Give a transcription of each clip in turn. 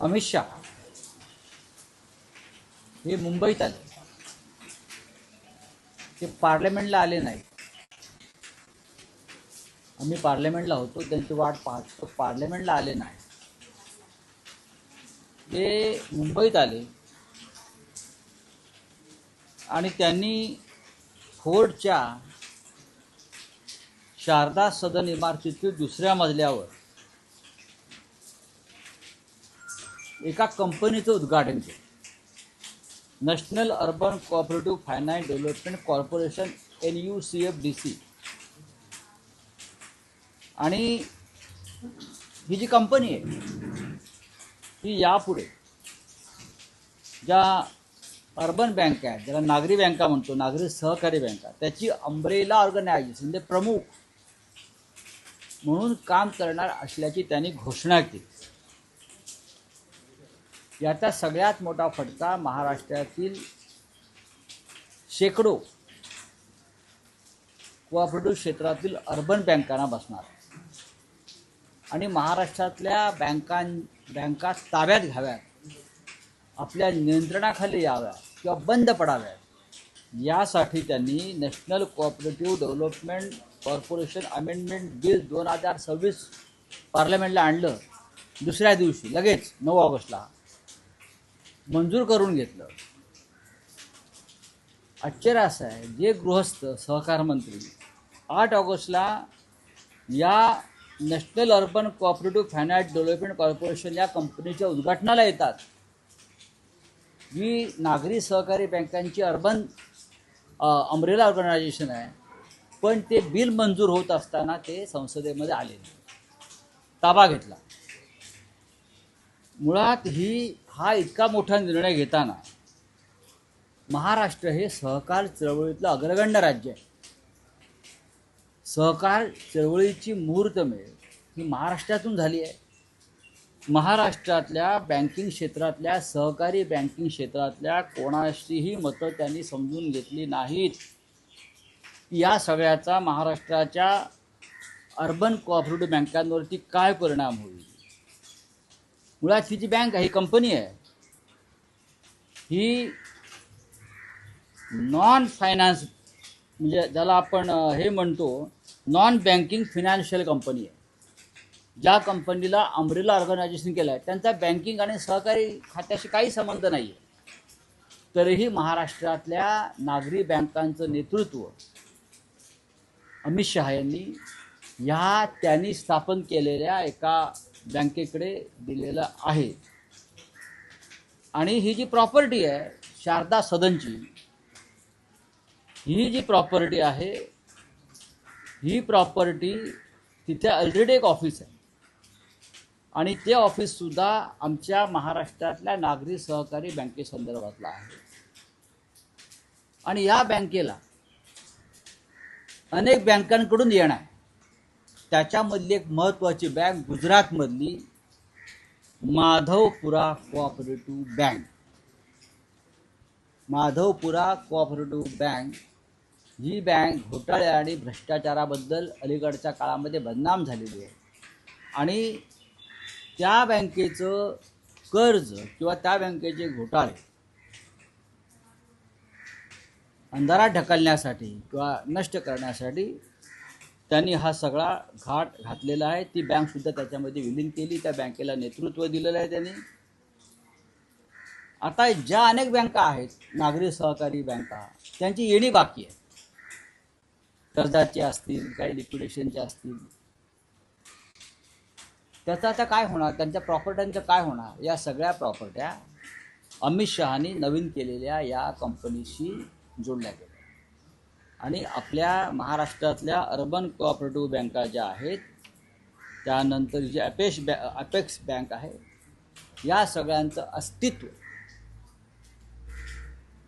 अमित शाह हे मुंबईत आले, ते पार्लमेंटला आले नाही. आम्ही पार्लमेंटला होतो, त्यांची वाट पाहतो, पार्लमेंटला आले नाही. ते मुंबईत आले आणि त्यांनी फोर्टच्या शारदा सदन इमारतीतील दुसऱ्या मजल्यावर एका कंपनीचं उद्घाटन केलं. National urban cooperative finance development corporation NUCFDC. आणि ही जी कंपनी आहे ही यापुढे ज्या अर्बन बँका आहेत, ज्याला नागरी बँका म्हणतो, नागरी सहकारी बँका, त्याची अंब्रेला ऑर्गनायझेशन म्हणजे प्रमुख म्हणून काम करणार असल्याची त्यांनी घोषणा केली. याचा सगळ्यात मोठा फटका महाराष्ट्रातील शेकडो कोऑपरेटिव्ह क्षेत्रातील अर्बन बँकांना बसणार आणि महाराष्ट्रातल्या बँका ताब्यात घ्याव्यात, आपल्या नियंत्रणाखाली याव्यात किंवा बंद पडाव्यात, यासाठी त्यांनी national cooperative development corporation amendment bill 2026 पार्लमेंटला आणलं. दुसऱ्या दिवशी लगेच 9 ऑगस्टला मंजूर करून घेतलं. आश्चर्य असं आहे, जे गृहस्थ सहकार मंत्री 8 ऑगस्टला या national urban cooperative finance development corporation या कंपनीच्या उद्घाटनाला येतात, जी नागरी सहकारी बँकांची अर्बन अंब्रेला ऑर्गनायझेशन आहे, पण ते बिल मंजूर होत असताना ते संसदेमध्ये आले, ताबा घेतला. मुळात हा इतका मोठा निर्णय घेताना महाराष्ट्र हे सहकार चळवळीतलं अग्रगण्य राज्य आहे. सहकार चळवळीची मुहूर्तमेढ ही महाराष्ट्रातून झाली आहे. महाराष्ट्रातल्या बँकिंग क्षेत्रातल्या, सहकारी बँकिंग क्षेत्रातल्या कोणाशीही मतं त्यांनी समजून घेतली नाहीत. या सगळ्याचा महाराष्ट्राच्या अर्बन कोऑपरेटिव्ह बँकांवरती काय परिणाम होईल? मुळात ही जी बँक आहे, ही कंपनी आहे, ही नॉन फायनान्स म्हणजे ज्याला आपण हे म्हणतो नॉन बँकिंग फिनान्शियल कंपनी आहे. ज्या कंपनीला अंब्रेला ऑर्गनायझेशन केलं आहे त्यांचा बँकिंग आणि सहकारी खात्याशी काही संबंध नाही आहे. तरीही महाराष्ट्रातल्या नागरी बँकांचं नेतृत्व अमित शहा यांनी त्यांनी स्थापन केलेल्या एका बँकेकडे दिलेलं आहे. आणि ही जी प्रॉपर्टी आहे शारदा सदनची, ही जी प्रॉपर्टी आहे, ही प्रॉपर्टी तिथे ऑलरेडी एक ऑफिस आहे आणि ते ऑफिससुद्धा आमच्या महाराष्ट्रातल्या नागरी सहकारी बँकेसंदर्भातलं आहे. आणि या बँकेला अनेक बँकांकडून येणं आहे. त्याच्यामधली एक महत्त्वाची बँक गुजरातमधली Madhavpura cooperative bank. Madhavpura cooperative bank ही बँक घोटाळे आणि भ्रष्टाचाराबद्दल अलीकडच्या काळामध्ये बदनाम झालेली आहे. आणि त्या बँकेचं कर्ज किंवा त्या बँकेचे घोटाळे अंधारात ढकलण्यासाठी किंवा नष्ट करण्यासाठी त्यांनी हा सगळा घाट घातलेला आहे. ती बँकसुद्धा त्याच्यामध्ये विलीन केली, त्या बँकेला नेतृत्व दिलेलं आहे त्यांनी. आता ज्या अनेक बँका आहेत नागरी सहकारी बँका, त्यांची येणी बाकी आहे. कर्जाची असतील, काही लिक्विडेशनचे असतील. त्याचं आता काय होणार, त्यांच्या प्रॉपर्ट्यांचं काय होणार? या सगळ्या प्रॉपर्ट्या अमित शहानी नवीन केलेल्या या कंपनीशी जोडल्या गेल्या. आणि आपल्या महाराष्ट्रातल्या अर्बन कोऑपरेटिव्ह बँका ज्या आहेत, त्यानंतर जी अपेक्स बँक आहे, या सगळ्यांचं अस्तित्व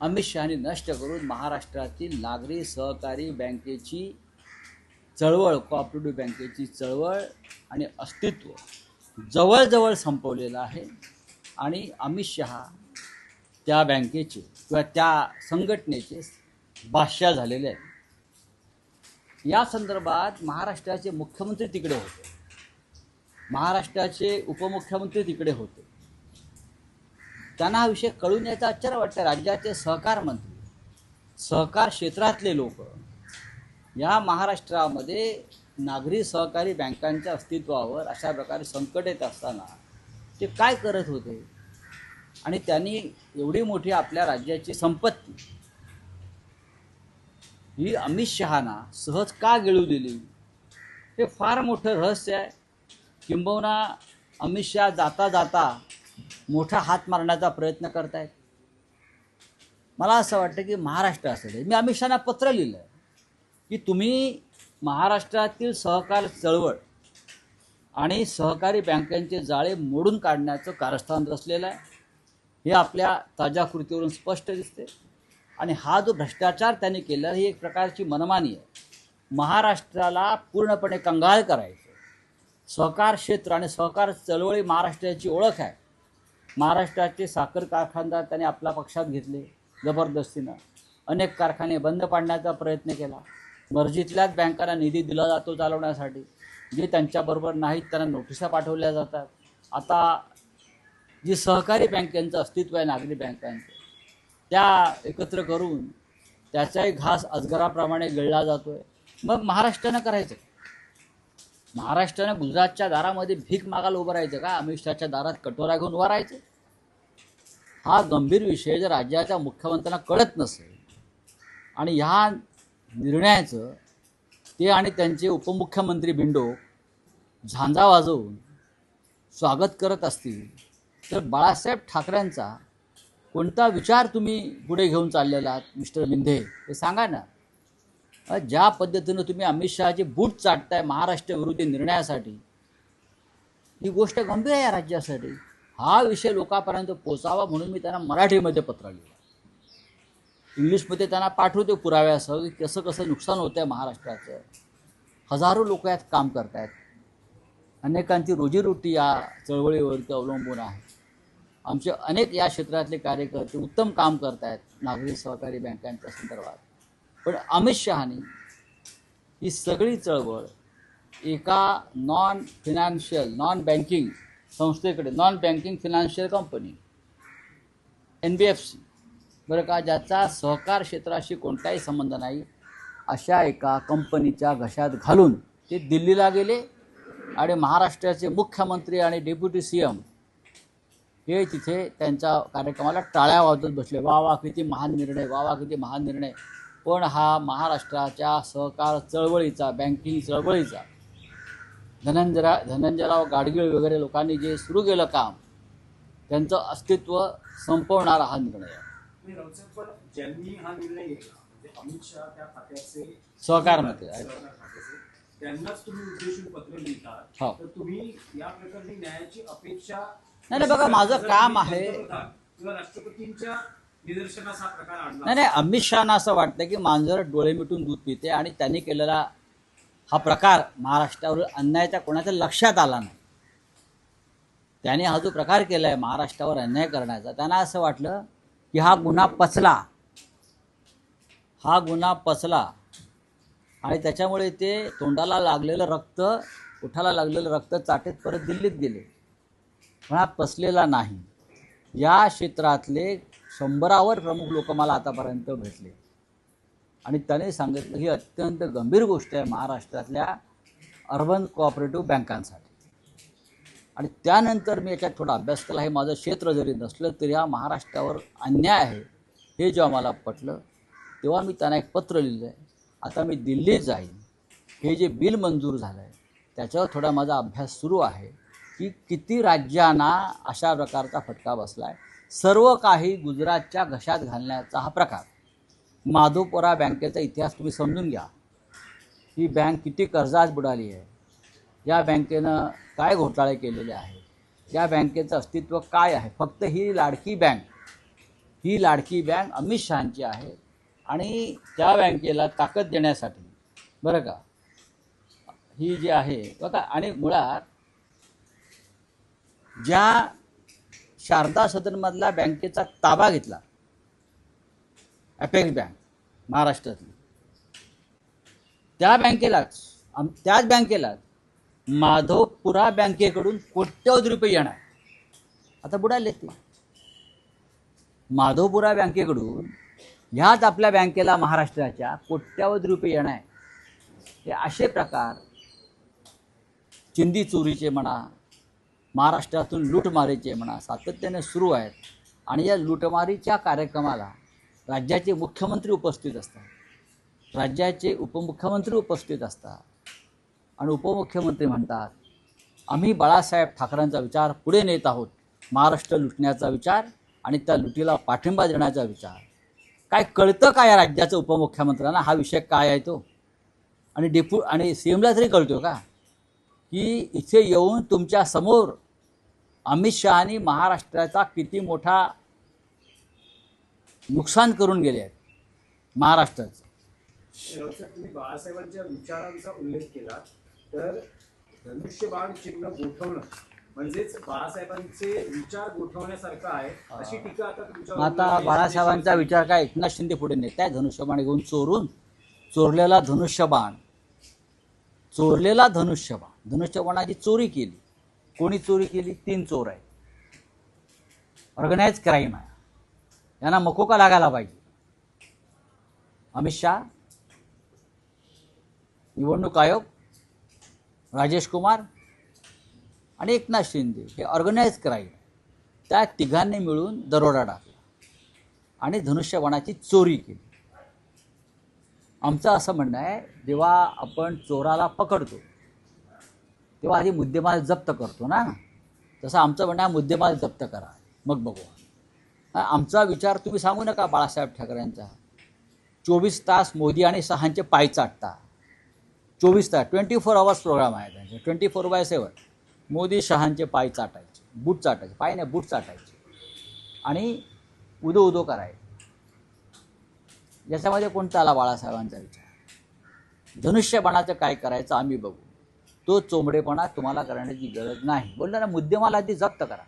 अमित शहानी नष्ट करून महाराष्ट्रातील नागरी सहकारी बँकेची चळवळ, कोऑपरेटिव्ह बँकेची चळवळ आणि अस्तित्व जवळजवळ संपवलेलं आहे. आणि अमित शहा त्या बँकेचे किंवा त्या संघटनेचे बादशाह झालेले आहेत. या संदर्भात महाराष्ट्राचे मुख्यमंत्री तिकडे होते, महाराष्ट्राचे उपमुख्यमंत्री तिकडे होते. त्यांना हा विषय कळून यायचा आश्चर्य वाटतं. राज्याचे सहकार मंत्री, सहकार क्षेत्रातले लोक या महाराष्ट्रामध्ये नागरी सहकारी बँकांच्या अस्तित्वावर अशा प्रकारे संकट येत असताना ते काय करत होते, आणि त्यांनी एवढी मोठी आपल्या राज्याची संपत्ती ही अमित शहाना सहज का गिळू दिली, हे फार मोठं रहस्य आहे. किंबहुना अमित शहा जाता जाता मोठा हात मारण्याचा प्रयत्न करतायत. मला असं वाटतं की महाराष्ट्र असेल, मी अमित शहाना पत्र लिहिलं आहे की तुम्ही महाराष्ट्रातील सहकार चळवळ आणि सहकारी बँकांचे जाळे मोडून काढण्याचं कारस्थान रचलेलं आहे. हे आपल्या ताज्या कृतीवरून स्पष्ट दिसते. आणि हा जो भ्रष्टाचार त्यांनी केला ही एक प्रकारची मनमानी आहे. महाराष्ट्राला पूर्णपणे कंगाल करायचं. सहकार क्षेत्र आणि सहकार चळवळी महाराष्ट्राची ओळख आहे. महाराष्ट्राचे साखर कारखानदार त्यांनी आपल्या पक्षात घेतले जबरदस्तीनं. अनेक कारखाने बंद पाडण्याचा प्रयत्न केला. मर्जीतल्याच बँकांना निधी दिला जातो चालवण्यासाठी. जे त्यांच्याबरोबर नाहीत त्यांना नोटिसा पाठवल्या जातात. आता जी सहकारी बँकांचं अस्तित्व आहे, नागरी बँकांचं, त्या एकत्र करून त्याचाही घास अजगराप्रमाणे गिळला जातो आहे. मग महाराष्ट्रानं करायचं, महाराष्ट्रानं गुजरातच्या दारामध्ये भीक मागायला उभं राहायचं का? अमित शहाच्या दारात कटोरा घेऊन उभं राहायचं? हा गंभीर विषय जर राज्याच्या मुख्यमंत्र्यांना कळत नसेल आणि ह्या निर्णयाचं ते आणि त्यांचे उपमुख्यमंत्री बिंडो झांजा वाजवून स्वागत करत असतील, तर बाळासाहेब ठाकरेंचा कोणता विचार तुम्ही पुढे घेऊन चाललेला आहात मिस्टर मिंधे, हे सांगा ना. ज्या पद्धतीनं तुम्ही अमित शहाचे बूट चाटताय महाराष्ट्र विरोधी निर्णयासाठी, ही गोष्ट गंभीर आहे या राज्यासाठी. हा विषय लोकांपर्यंत पोचावा म्हणून मी त्यांना मराठीमध्ये पत्र लिहिलं. इंग्लिशमध्ये त्यांना पाठवतो पुराव्यासह की कसं कसं नुकसान होतं आहे महाराष्ट्राचं. हजारो लोक यात काम करत आहेत. अनेकांची रोजीरोटी या चळवळीवरती अवलंबून आहे. आमचे अनेक या क्षेत्रातले कार्यकर्ते उत्तम काम करत आहेत नागरी सहकारी बँकांच्या संदर्भात. पण अमित शहानी ही सगळी चळवळ एका नॉन बँकिंग संस्थेकडे, non banking financial company NBFC बरं का, ज्याचा सहकार क्षेत्राशी कोणताही संबंध नाही, अशा एका कंपनीच्या घशात घालून ते दिल्लीला गेले. आणि महाराष्ट्राचे मुख्यमंत्री आणि डेप्युटी CM हे तिथे त्यांच्या कार्यक्रमाला टाळ्या वाजवत बसले. वा वा किती महान निर्णय, वा वा किती महान निर्णय. पण हा महाराष्ट्राच्या सहकार चळवळीचा, बँकिंग चळवळीचा, धनंजयराव गाडगीळ वगैरे लोकांनी जे सुरू केलं काम, त्यांचं अस्तित्व संपवणारा हा निर्णय आहे. ज्यांनी हा निर्णय घेतला म्हणजे अमित शहा त्या खात्याचे सहकार मंत्री त्यांनाच तुम्ही उद्देशून पत्र लिहितात, तर तुम्ही या प्रकरणी न्यायाची अपेक्षा नाही. बघा, माझं काम आहे. किंवा राष्ट्रपतींच्या निदर्शनास हा प्रकार आणला नाही, अमित शहाना असं वाटतं की मांजर डोळे मिटून दूध पिते आणि त्यांनी केलेला हा प्रकार महाराष्ट्रावर अन्यायाच्या कोणाच्या लक्षात आला नाही. त्याने हा जो प्रकार केला आहे महाराष्ट्रावर अन्याय करण्याचा, त्यांना असं वाटलं की हा गुन्हा पचला आणि त्याच्यामुळे ते तोंडाला लागलेलं रक्त, ओठाला लागलेलं रक्त चाटीत परत दिल्लीत गेले. पण हा पचलेला नाही. या क्षेत्रातले 100वर प्रमुख लोक मला आतापर्यंत भेटले आणि त्याने सांगितलं ही अत्यंत गंभीर गोष्ट आहे महाराष्ट्रातल्या अर्बन कोऑपरेटिव्ह बँकांसाठी. आणि त्यानंतर मी याच्यात थोडा अभ्यास केला. हे माझं क्षेत्र जरी नसलं तरी हा महाराष्ट्रावर अन्याय आहे हे जेव्हा मला पटलं, तेव्हा मी त्यांना एक पत्र लिहिलं आहे. आता मी दिल्लीत जाईन. हे जे बिल मंजूर झालं आहे त्याच्यावर थोडा माझा अभ्यास सुरू आहे की किती राज्यांना अशा प्रकारचा फटका बसला आहे. सर्व काही गुजरातच्या घशात घालण्याचा हा प्रकार. माधवपुरा बँकेचा इतिहास तुम्ही समजून घ्या. ही बँक किती कर्जात बुडाली आहे, या बँकेनं काय घोटाळे केलेले आहेत, या बँकेचं अस्तित्व काय आहे. फक्त ही लाडकी बँक अमित शहांची आहे आणि त्या बँकेला ताकद देण्यासाठी बरं का ही जी आहे बघा. आणि मुळात ज्या शारदा सदनमधला बँकेचा ताबा घेतला अपेक्स बँक महाराष्ट्रातली, त्याच बँकेलाच माधवपुरा बँकेकडून कोट्यवधी रुपये येणार. आता बुडाले ते. माधवपुरा बँकेकडून ह्याच आपल्या बँकेला महाराष्ट्राच्या कोट्यावधी रुपये येणार आहे. हे असे प्रकार चिंदी चोरीचे म्हणा, महाराष्ट्रातून लूटमारीचे म्हणा सातत्याने सुरू आहेत. आणि या लूटमारीच्या कार्यक्रमाला राज्याचे मुख्यमंत्री उपस्थित असतात, राज्याचे उपमुख्यमंत्री उपस्थित असतात. आणि उपमुख्यमंत्री म्हणतात आम्ही बाळासाहेब ठाकरेंचा विचार पुढे नेत आहोत, महाराष्ट्र लुटण्याचा विचार आणि त्या लुटीला पाठिंबा देण्याचा विचार. काय कळतं का या राज्याचं उपमुख्यमंत्र्यांना हा विषय काय आहे तो? आणि सीएमला तरी कळतो का की इथे येऊन तुमच्या समोर अमित शहानी महाराष्ट्राचा किती मोठा नुकसान करून गेले आहेत महाराष्ट्राचं. तुम्ही बाळासाहेबांच्या विचारांचा उल्लेख केला तर धनुष्यबाण चिन्ह गोठवणं म्हणजेच बाळासाहेबांचे विचार गोठवण्यासारखं आहे अशी टीका आता तुमच्यावर. आता बाळासाहेबांचा विचार काय एकनाथ शिंदे पुढे नेत आहे धनुष्यबाण घेऊन चोरलेला धनुष्यबाणाची चोरी केली. कोणी चोरी केली? 3 चोर आहेत. ऑर्गनाइज क्राईम आहे. यांना मकोका लागायला पाहिजे. अमित शहा, निवडणूक आयोग, राजेश कुमार आणि एकनाथ शिंदे हे ऑर्गनाइज क्राईम. त्या तिघांनी मिळून दरोडा टाकला आणि धनुष्यबाणाची चोरी केली. आमचं असं म्हणणं आहे जेव्हा आपण चोराला पकडतो तेव्हा आधी मुद्देमाल जप्त करतो ना, तसं आमचं म्हणणं आहे मुद्देमाल जप्त करा मग बघू. आमचा विचार तुम्ही सांगू नका बाळासाहेब ठाकरेंचा. 24 तास मोदी आणि शहांचे पाय चाटता. 24 तास 24 आवर्स प्रोग्राम आहे त्यांचे. 24/7 मोदी शहांचे पाय चाटायचे, बूट चाटायचे, पाय नाही बूट चाटायचे आणि उदो करायचे. याच्यामध्ये कोणता आला बाळासाहेबांचा विचार? धनुष्यबाणाचं काय करायचं आम्ही बघू. तो चोंबडेपणा तुम्हाला करण्याची गरज नाही. बोलला ना मुद्देमाल आधी जप्त करा.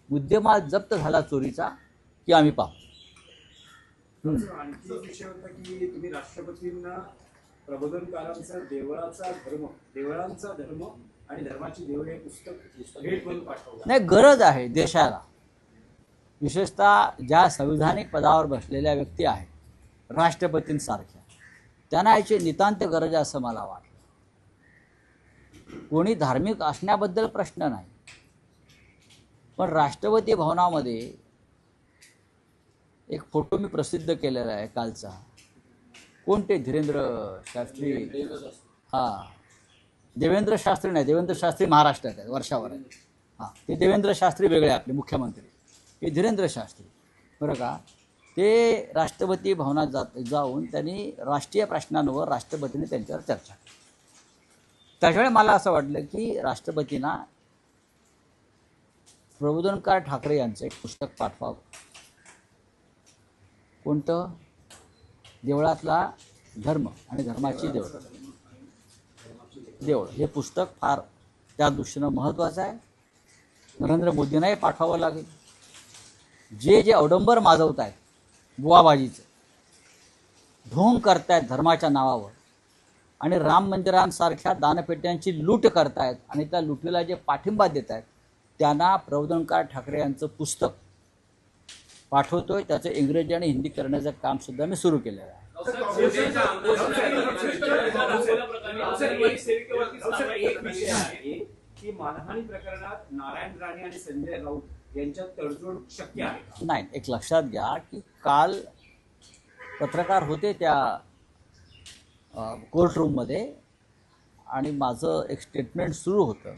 मुद्देमाल जप्त झाला चोरीचा की आम्ही पाहू. आणखी एक विषय होता की तुम्ही राष्ट्रपतींना प्रबोधनकारांचा देवळांचा धर्म आणि धर्माची देवळे हे पुस्तक भेट म्हणून पाठवलं. नाही, गरज आहे देशाला. विशेषतः ज्या संविधानिक पदावर बसलेल्या व्यक्ती आहेत राष्ट्रपतींसारख्या, त्यांना याची नितांत गरज आहे असं मला वाटतं. कोणी धार्मिक असण्याबद्दल प्रश्न नाही, पण राष्ट्रपती भवनामध्ये एक फोटो मी प्रसिद्ध केलेला आहे कालचा. कोणते? देवेंद्र शास्त्री नाही, देवेंद्र शास्त्री महाराष्ट्रात आहेत, वर्षावर आहेत. ते देवेंद्र शास्त्री वेगळे आपले मुख्यमंत्री, हे धीरेंद्र शास्त्री बरं का. ते राष्ट्रपती भवनात जाऊन त्यांनी राष्ट्रीय प्रश्नांवर राष्ट्रपतींनी त्यांच्यावर चर्चा केली. त्याच्यामुळे मला असं वाटलं की राष्ट्रपतींना प्रबोधनकार ठाकरे यांचं एक पुस्तक पाठवावं. कोणतं? देवळातला धर्म आणि धर्माची देवळ हे पुस्तक फार त्या दृष्टीनं महत्त्वाचं आहे. नरेंद्र मोदींनाही पाठवावं लागेल. जे अवडंबर माजवत आहेत, बुवाबाजीचं ढोंग करतायत धर्माच्या नावावर आणि राम मंदिरांसारख्या दानपेट्यांची लूट करतायत आणि त्या लुटीला जे पाठिंबा देत आहेत त्यांना प्रबोधनकार ठाकरे यांचं पुस्तक पाठवतोय. त्याचं इंग्रजी आणि हिंदी करण्याचं काम सुद्धा मी सुरू केलेलं आहे. एक विषय आहे की मानहानी प्रकरणात नारायण राणे आणि संजय राऊत यांच्यात तडजोड शक्य आहे. नाही, एक लक्षात घ्या की काल पत्रकार होते त्या कोर्टरूममध्ये आणि माझं एक स्टेटमेंट सुरू होतं.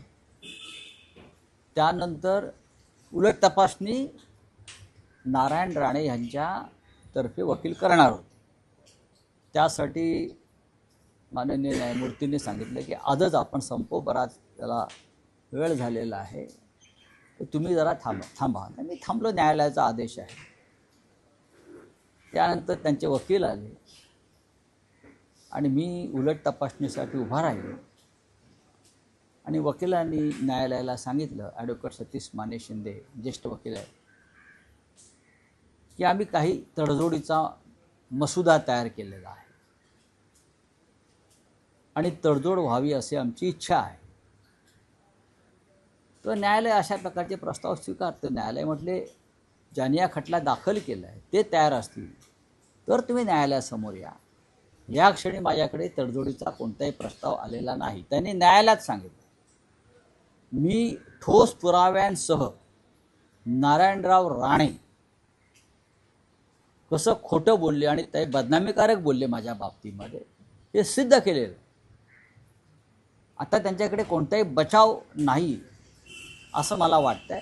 त्यानंतर उलट तपासणी नारायण राणे यांच्यातर्फे वकील करणार होते. त्यासाठी माननीय न्यायमूर्तींनी सांगितलं की आजच आपण संपू, बराच त्याला वेळ झालेला आहे, तर तुम्ही जरा थांबा. मी थांबलो, न्यायालयाचा आदेश आहे. त्यानंतर त्यांचे वकील आले आणि मी उलट तपासणीसाठी उभा राहिलो आणि वकिलांनी न्यायालयाला सांगितलं, ॲडव्होकेट सतीश माने शिंदे ज्येष्ठ वकील आहेत, की आम्ही काही तडजोडीचा मसुदा तयार केलेला आहे आणि तडजोड व्हावी अशी आमची इच्छा आहे. तर न्यायालय अशा प्रकारचे प्रस्ताव स्वीकारतं. न्यायालय म्हटले ज्यांनी या खटला दाखल केला आहे ते तयार असतील तर तुम्ही न्यायालयासमोर या. या क्षणी माझ्याकडे तडजोडीचा कोणताही प्रस्ताव आलेला नाही. त्यांनी न्यायालयात सांगितलं मी ठोस पुराव्यांसह नारायणराव राणे कसं खोटं बोलले आणि ते बदनामीकारक बोलले माझ्या बाबतीमध्ये हे सिद्ध केलेलं. आता त्यांच्याकडे कोणताही बचाव नाही असं मला वाटतंय.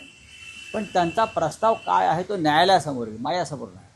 पण त्यांचा प्रस्ताव काय आहे तो न्यायालयासमोर येईल, माझ्यासमोर नाही.